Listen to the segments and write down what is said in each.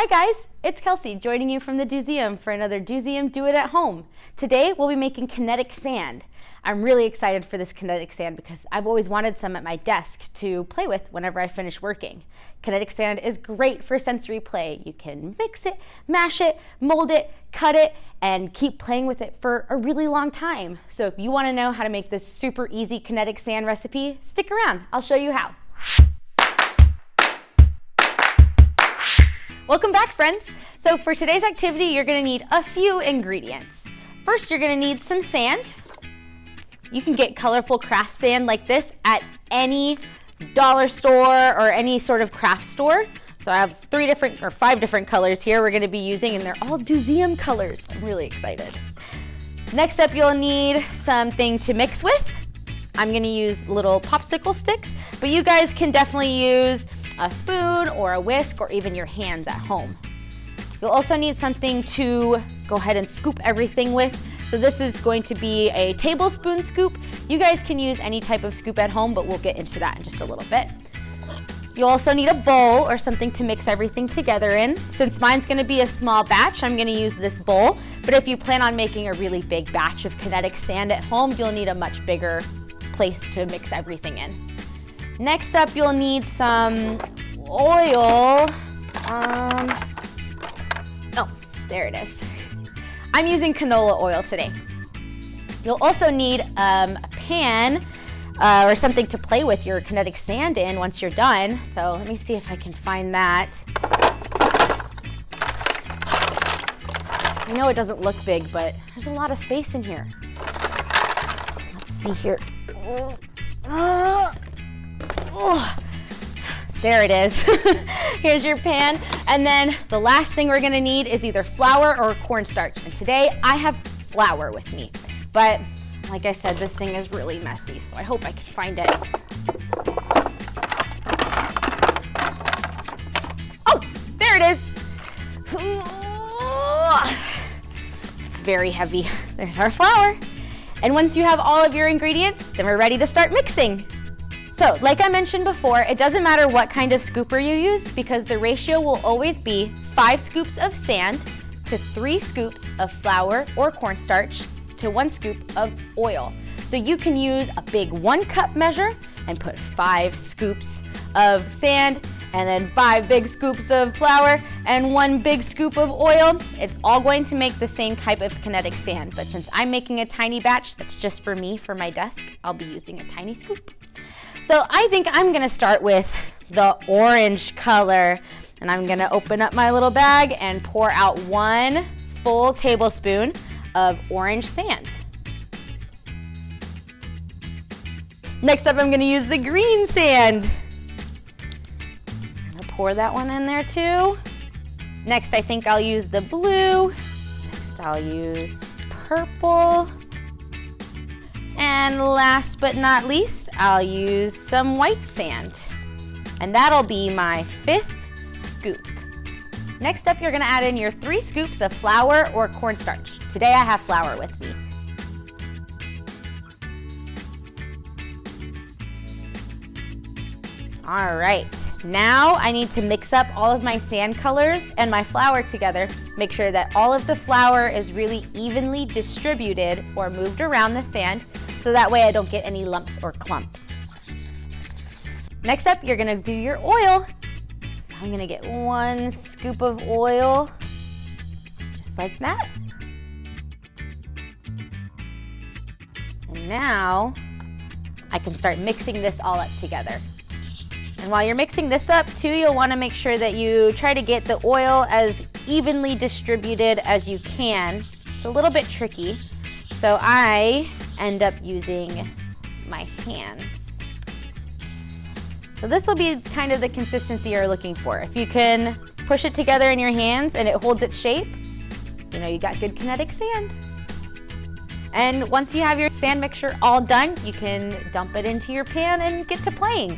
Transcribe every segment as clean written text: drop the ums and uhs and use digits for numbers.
Hi guys, it's Kelsey joining you from the DoSeum for another DoSeum Do It at Home. Today we'll be making kinetic sand. I'm really excited for this kinetic sand because I've always wanted some at my desk to play with whenever I finish working. Kinetic sand is great for sensory play. You can mix it, mash it, mold it, cut it, and keep playing with it for a really long time. So if you want to know how to make this super easy kinetic sand recipe, stick around. I'll show you how. Welcome back, friends. So for today's activity, you're going to need a few ingredients. First, you're going to need some sand. You can get colorful craft sand like this at any dollar store or any sort of craft store. So I have 5 different colors here we're going to be using, and they're all DoSeum colors. I'm really excited. Next up, you'll need something to mix with. I'm going to use little popsicle sticks, but you guys can definitely use a spoon or a whisk or even your hands at home. You'll also need something to go ahead and scoop everything with. So this is going to be a tablespoon scoop. You guys can use any type of scoop at home, but we'll get into that in just a little bit. You'll also need a bowl or something to mix everything together in. Since mine's going to be a small batch, I'm going to use this bowl. But if you plan on making a really big batch of kinetic sand at home, you'll need a much bigger place to mix everything in. Next up, you'll need some oil. Oh, there it is. I'm using canola oil today. You'll also need a pan or something to play with your kinetic sand in once you're done. So let me see if I can find that. I know it doesn't look big, but there's a lot of space in here. Let's see here. There it is. Here's your pan. And then the last thing we're gonna need is either flour or cornstarch. And today I have flour with me. But like I said, this thing is really messy, so I hope I can find it. Oh, there it is. It's very heavy. There's our flour. And once you have all of your ingredients, then we're ready to start mixing. So, like I mentioned before, it doesn't matter what kind of scooper you use because the ratio will always be 5 scoops of sand to 3 scoops of flour or cornstarch to 1 scoop of oil. So you can use a big 1 cup measure and put 5 scoops of sand and then 5 big scoops of flour and 1 big scoop of oil. It's all going to make the same type of kinetic sand, but since I'm making a tiny batch that's just for me for my desk, I'll be using a tiny scoop. So I think I'm gonna start with the orange color, and I'm gonna open up my little bag and pour out 1 full tablespoon of orange sand. Next up, I'm gonna use the green sand. I'm gonna pour that one in there too. Next, I think I'll use the blue. Next, I'll use purple. And last but not least, I'll use some white sand. And that'll be my 5th scoop. Next up, you're gonna add in your 3 scoops of flour or cornstarch. Today I have flour with me. All right, now I need to mix up all of my sand colors and my flour together. Make sure that all of the flour is really evenly distributed or moved around the sand, so that way I don't get any lumps or clumps. Next up, you're gonna do your oil. So I'm gonna get 1 scoop of oil, just like that. And now I can start mixing this all up together. And while you're mixing this up too, you'll wanna make sure that you try to get the oil as evenly distributed as you can. It's a little bit tricky, so I end up using my hands. So this will be kind of the consistency you're looking for. If you can push it together in your hands and it holds its shape, you know you got good kinetic sand. And once you have your sand mixture all done, you can dump it into your pan and get to playing.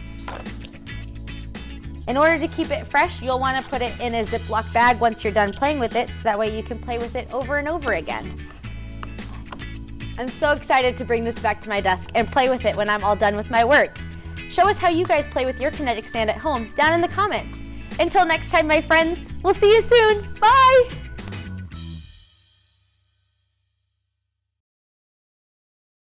In order to keep it fresh, you'll want to put it in a Ziploc bag once you're done playing with it, so that way you can play with it over and over again. I'm so excited to bring this back to my desk and play with it when I'm all done with my work. Show us how you guys play with your kinetic sand at home down in the comments. Until next time, my friends, we'll see you soon. Bye!